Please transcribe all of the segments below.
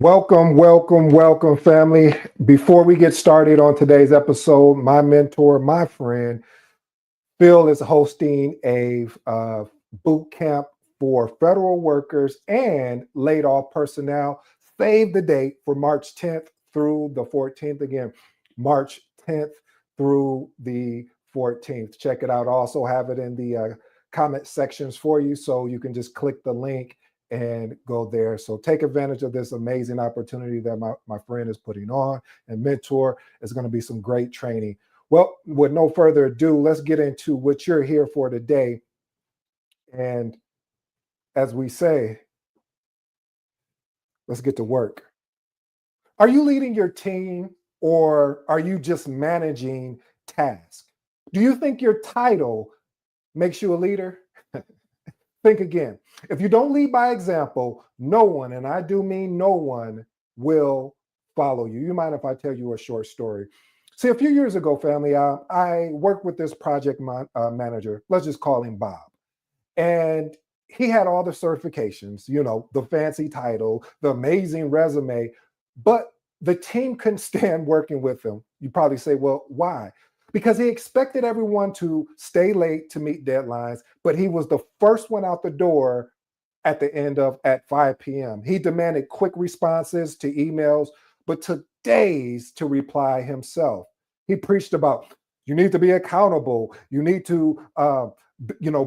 Welcome, family. Before we get started on today's episode, my mentor, my friend, Phil is hosting a boot camp for federal workers and laid off personnel. Save the date for March 10th through the 14th. Again, March 10th through the 14th. Check it out. I also have it in the comment sections for you, so you can just click the link and go there. So take advantage of this amazing opportunity that my friend is putting on and mentor. It's going to be some great training. Well, with no further ado, let's get into what you're here for today. And as we say, let's get to work. Are you leading your team or are you just managing tasks? Do you think your title makes you a leader? Think again. If you don't lead by example, no one, and I do mean no one, will follow you. You mind if I tell you a short story? See, a few years ago, family, I worked with this project manager. Let's just call him Bob. And he had all the certifications, the fancy title, the amazing resume, but the team couldn't stand working with him. You probably say, well, why? Because he expected everyone to stay late to meet deadlines, but he was the first one out the door at the end of at 5 p.m. He demanded quick responses to emails, but took days to reply himself. He preached about you need to be accountable. You need to,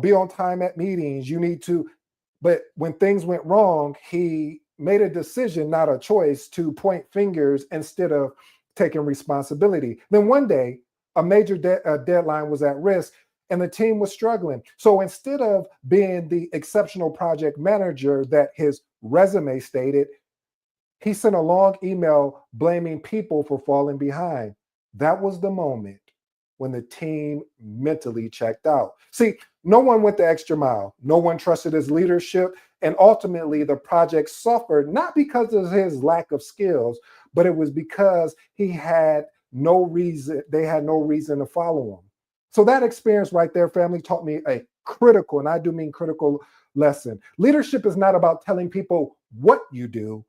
be on time at meetings. You need to, but when things went wrong, he made a decision, not a choice, to point fingers instead of taking responsibility. Then one day, a major deadline was at risk and the team was struggling. So instead of being the exceptional project manager that his resume stated, he sent a long email blaming people for falling behind. That was the moment when the team mentally checked out. See, no one went the extra mile. No one trusted his leadership. And ultimately, the project suffered not because of his lack of skills, but it was because he had no reason, they had no reason to follow him. So that experience right there, family, taught me a critical, and I do mean critical, lesson. Leadership is not about telling people what you do.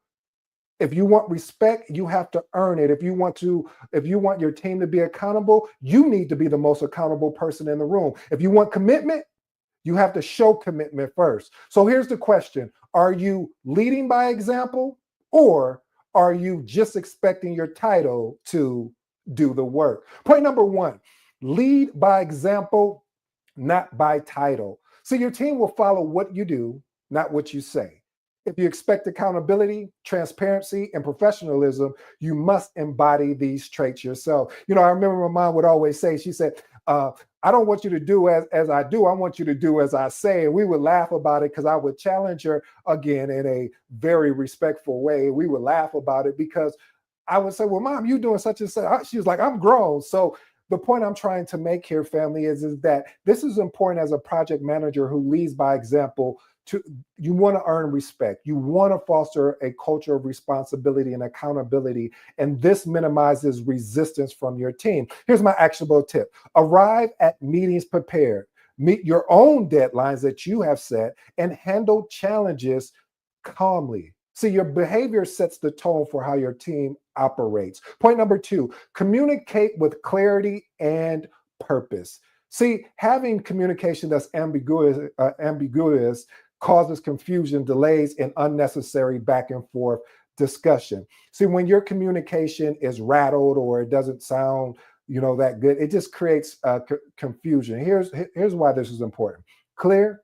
If you want respect, you have to earn it. If you want your team to be accountable, you need to be the most accountable person in the room. If you want commitment, you have to show commitment first. So here's the question. Are you leading by example, or are you just expecting your title to do the work? Point number one, lead by example, not by title. So your team will follow what you do, not what you say. If you expect accountability, transparency, and professionalism, you must embody these traits yourself. I remember my mom would always say, she said, I don't want you to do as I do. I want you to do as I say. And we would laugh about it because I would challenge her again in a very respectful way. We would laugh about it because I would say, well, Mom, you doing such and such. She was like, I'm grown. So the point I'm trying to make here, family, is that this is important as a project manager who leads by example. You want to earn respect. You want to foster a culture of responsibility and accountability, and this minimizes resistance from your team. Here's my actionable tip. Arrive at meetings prepared. Meet your own deadlines that you have set and handle challenges calmly. See, your behavior sets the tone for how your team operates. Point number two, communicate with clarity and purpose. See, having communication that's ambiguous causes confusion, delays, and unnecessary back and forth discussion. See, when your communication is rattled or it doesn't sound, that good, it just creates confusion. Here's why this is important. Clear,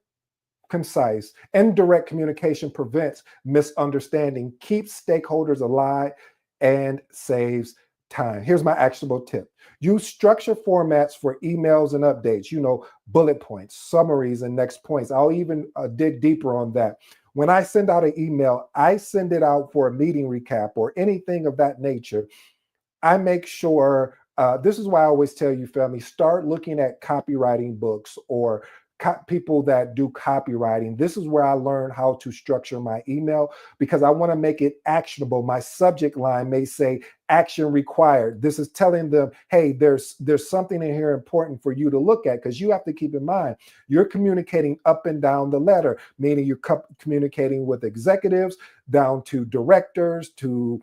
concise, and direct communication prevents misunderstanding, keeps stakeholders alive, and saves time. Here's my actionable tip. Use structure formats for emails and updates, bullet points, summaries, and next points. I'll even dig deeper on that. When I send out an email, I send it out for a meeting recap or anything of that nature. I make sure, this is why I always tell you, family, start looking at copywriting books or people that do copywriting, this is where I learned how to structure my email because I want to make it actionable. My subject line may say action required. This is telling them, hey, there's something in here important for you to look at, because you have to keep in mind you're communicating up and down the ladder, meaning you're communicating with executives, down to directors, to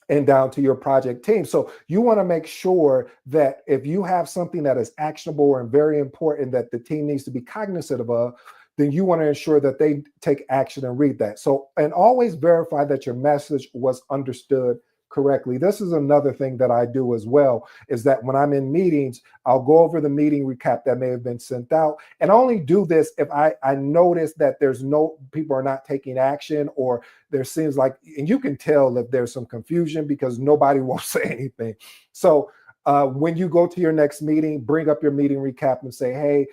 and down to your project team. So you want to make sure that if you have something that is actionable and very important that the team needs to be cognizant of, then you want to ensure that they take action and read that. So, and always verify that your message was understood correctly. This is another thing that I do as well, is that when I'm in meetings, I'll go over the meeting recap that may have been sent out. And I only do this if I notice that there's no people are not taking action, or there seems like, and you can tell if there's some confusion because nobody won't say anything. So when you go to your next meeting, bring up your meeting recap and say, hey,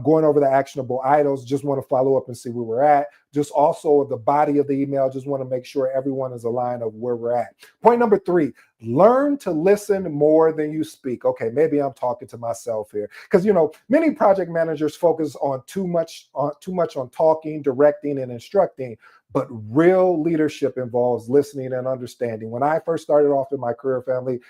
going over the actionable items, just want to follow up and see where we're at. Just also the body of the email, just want to make sure everyone is aligned of where we're at. Point number 3, learn to listen more than you speak. Okay, maybe I'm talking to myself here, because many project managers focus on too much on talking, directing, and instructing. But real leadership involves listening and understanding. When I first started off in my career, family,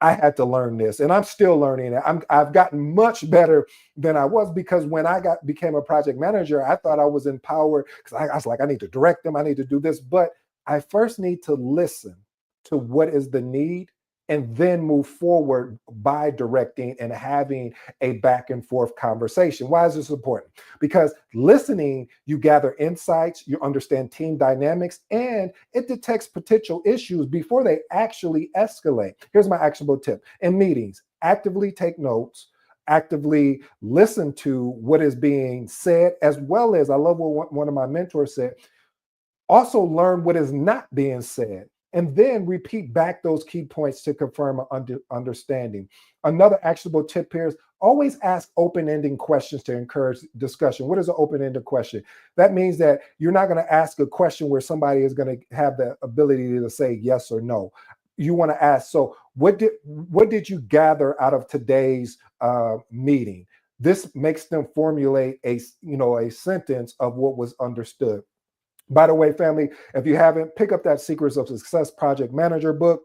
I had to learn this, and I'm still learning it. I've gotten much better than I was, because when I became a project manager, I thought I was empowered, because I was like, I need to direct them, I need to do this. But I first need to listen to what is the need, and then move forward by directing and having a back and forth conversation. Why is this important? Because listening, you gather insights, you understand team dynamics, and it detects potential issues before they actually escalate. Here's my actionable tip. In meetings, actively take notes, actively listen to what is being said, as well as, I love what one of my mentors said, also learn what is not being said, and then repeat back those key points to confirm an understanding. Another actionable tip here is always ask open-ended questions to encourage discussion. What is an open-ended question? That means that you're not going to ask a question where somebody is going to have the ability to say yes or no. You want to ask, so what did you gather out of today's meeting? This makes them formulate a sentence of what was understood. By the way, family, if you haven't, pick up that Secrets of Success Project Manager book,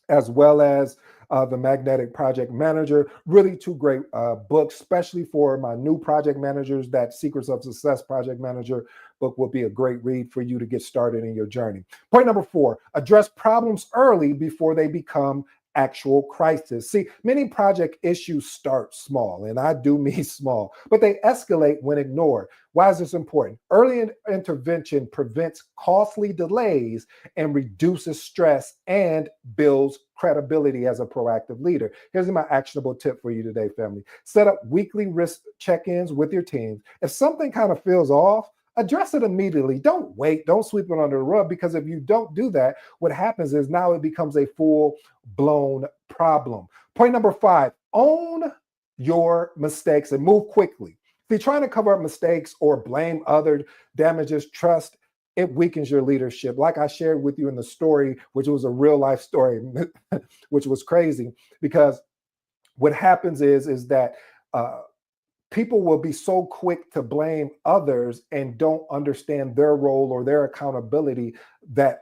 as well as the Magnetic Project Manager. Really 2 great books, especially for my new project managers. That Secrets of Success Project Manager book will be a great read for you to get started in your journey. Point number 4, address problems early before they become actual crisis. See, many project issues start small, and I do mean small, but they escalate when ignored. Why is this important? Early intervention prevents costly delays and reduces stress and builds credibility as a proactive leader. Here's my actionable tip for you today, family. Set up weekly risk check-ins with your teams. If something kind of feels off, address it immediately. Don't wait. Don't sweep it under the rug, because if you don't do that, what happens is now it becomes a full-blown problem. Point number 5, own your mistakes and move quickly. If you're trying to cover up mistakes or blame others, damages trust, it weakens your leadership. Like I shared with you in the story, which was a real life story, which was crazy, because what happens is that people will be so quick to blame others and don't understand their role or their accountability that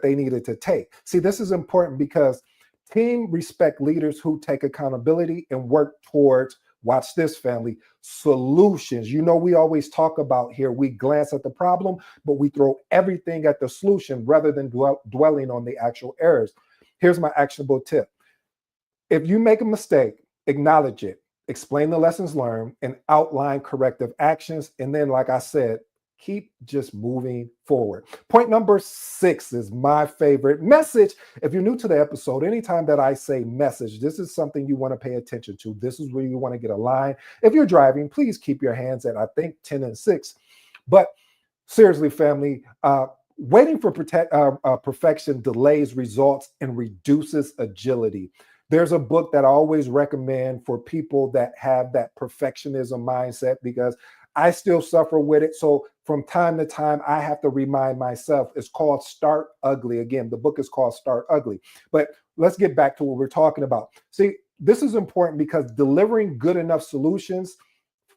they needed to take. See, this is important because team respect leaders who take accountability and work towards, watch this, family, solutions. We always talk about here, we glance at the problem, but we throw everything at the solution rather than dwelling on the actual errors. Here's my actionable tip. If you make a mistake, acknowledge it, explain the lessons learned, and outline corrective actions. And then, like I said, keep just moving forward. Point number 6 is my favorite message. If you're new to the episode, anytime that I say message, this is something you want to pay attention to. This is where you want to get aligned. If you're driving, please keep your hands at, I think, 10 and 6. But seriously, family, waiting for perfection delays results and reduces agility. There's a book that I always recommend for people that have that perfectionism mindset, because I still suffer with it. So from time to time, I have to remind myself. It's called Start Ugly. Again, the book is called Start Ugly. But let's get back to what we're talking about. See, this is important because delivering good enough solutions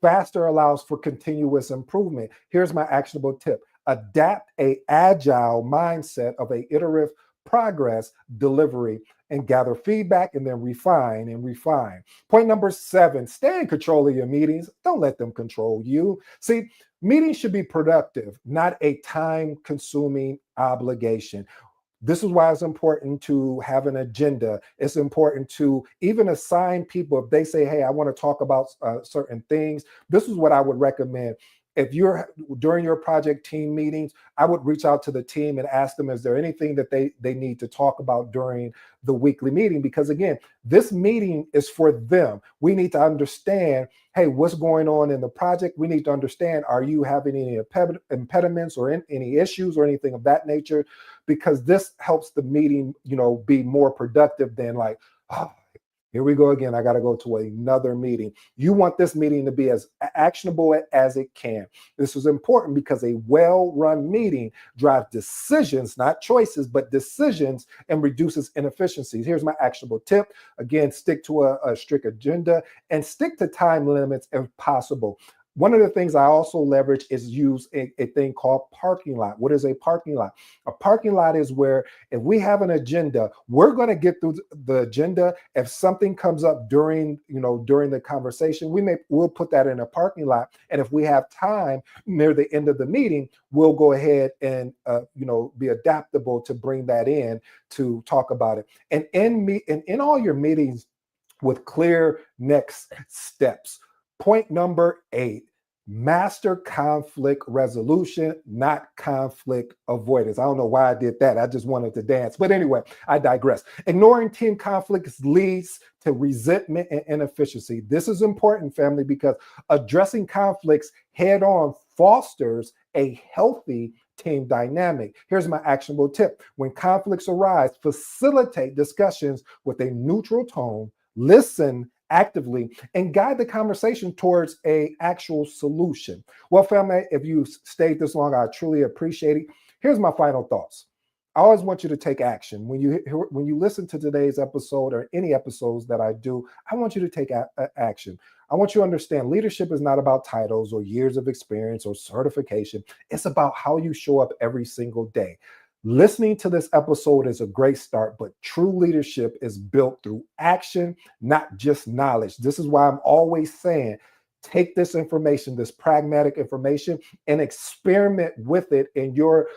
Faster allows for continuous improvement. Here's my actionable tip. Adapt a agile mindset of a iterative progress delivery and gather feedback and then refine and refine. Point number 7, stay in control of your meetings. Don't let them control you. See, meetings should be productive, not a time consuming obligation. This is why it's important to have an agenda. It's important to even assign people, if they say, hey, I want to talk about certain things, this is what I would recommend. If you're during your project team meetings, I would reach out to the team and ask them, is there anything that they need to talk about during the weekly meeting? Because again, this meeting is for them. We need to understand, hey, what's going on in the project? We need to understand, are you having any impediments or any issues or anything of that nature? Because this helps the meeting, be more productive than like, oh, here we go again. I got to go to another meeting. You want this meeting to be as actionable as it can. This is important because a well-run meeting drives decisions, not choices, but decisions, and reduces inefficiencies. Here's my actionable tip. Again, stick to a strict agenda and stick to time limits if possible. One of the things I also leverage is use a thing called parking lot. What is a parking lot? A parking lot is where if we have an agenda, we're going to get through the agenda. If something comes up during the conversation, we'll put that in a parking lot. And if we have time near the end of the meeting, we'll go ahead and be adaptable to bring that in to talk about it. And in all your meetings with clear next steps. Point number 8, master conflict resolution, not conflict avoidance. I don't know why I did that. I just wanted to dance. But anyway, I digress. Ignoring team conflicts leads to resentment and inefficiency. This is important, family, because addressing conflicts head on fosters a healthy team dynamic. Here's my actionable tip. When conflicts arise, facilitate discussions with a neutral tone, listen actively, and guide the conversation towards a actual solution. Well, family, if you stayed this long, I truly appreciate it. Here's my final thoughts. I always want you to take action. When you listen to today's episode or any episodes that I do, I want you to take action. I want you to understand leadership is not about titles or years of experience or certification. It's about how you show up every single day. Listening to this episode is a great start, but true leadership is built through action, not just knowledge. This is why I'm always saying, take this information, this pragmatic information, and experiment with it at your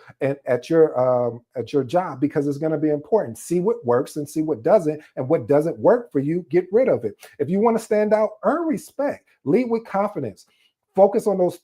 job, because it's going to be important. See what works and see what doesn't, and what doesn't work for you, get rid of it. If you want to stand out, earn respect, lead with confidence. Focus on these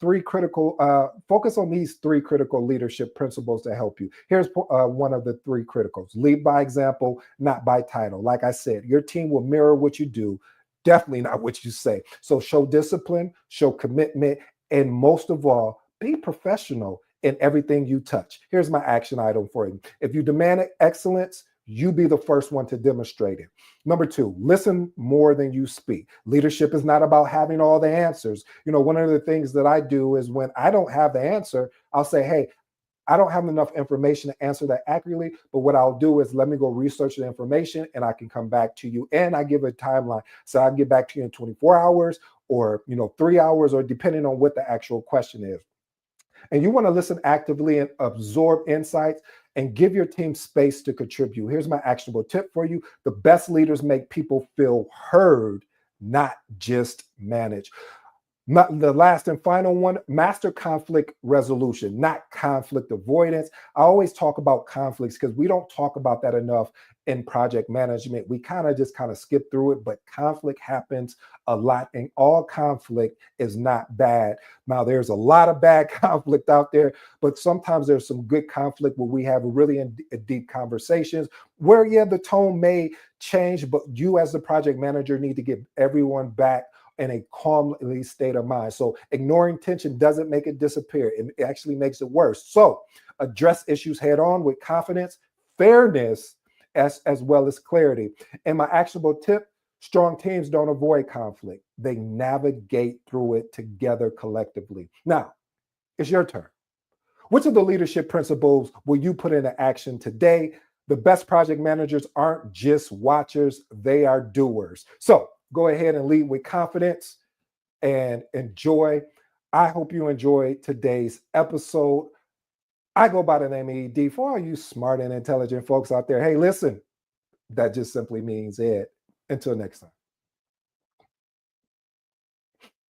3 critical leadership principles to help you. Here's one of the 3 criticals. Lead by example, not by title. Like I said, your team will mirror what you do, definitely not what you say. So show discipline, show commitment, and most of all, be professional in everything you touch. Here's my action item for you. If you demand excellence, you be the first one to demonstrate it. Number 2, listen more than you speak. Leadership is not about having all the answers. One of the things that I do is when I don't have the answer, I'll say, hey, I don't have enough information to answer that accurately, but what I'll do is let me go research the information and I can come back to you. And I give a timeline. So I'll get back to you in 24 hours or 3 hours, or depending on what the actual question is. And you want to listen actively and absorb insights and give your team space to contribute. Here's my actionable tip for you. The best leaders make people feel heard, not just managed. The last and final one, master conflict resolution, not conflict avoidance. I always talk about conflicts because we don't talk about that enough in project management. We kind of skip through it, but conflict happens a lot, and all conflict is not bad. Now, there's a lot of bad conflict out there, but sometimes there's some good conflict where we have really deep conversations where, yeah, the tone may change, but you as the project manager need to get everyone back in a calmly state of mind. So ignoring tension doesn't make it disappear. It actually makes it worse. So address issues head on with confidence, fairness, as well as clarity. And my actionable tip, strong teams don't avoid conflict. They navigate through it together collectively. Now, it's your turn. Which of the leadership principles will you put into action today? The best project managers aren't just watchers, they are doers. So go ahead and lead with confidence, and enjoy. I hope you enjoyed today's episode. I go by the name of ED. For all you smart and intelligent folks out there, hey, listen, that just simply means Ed. Until next time.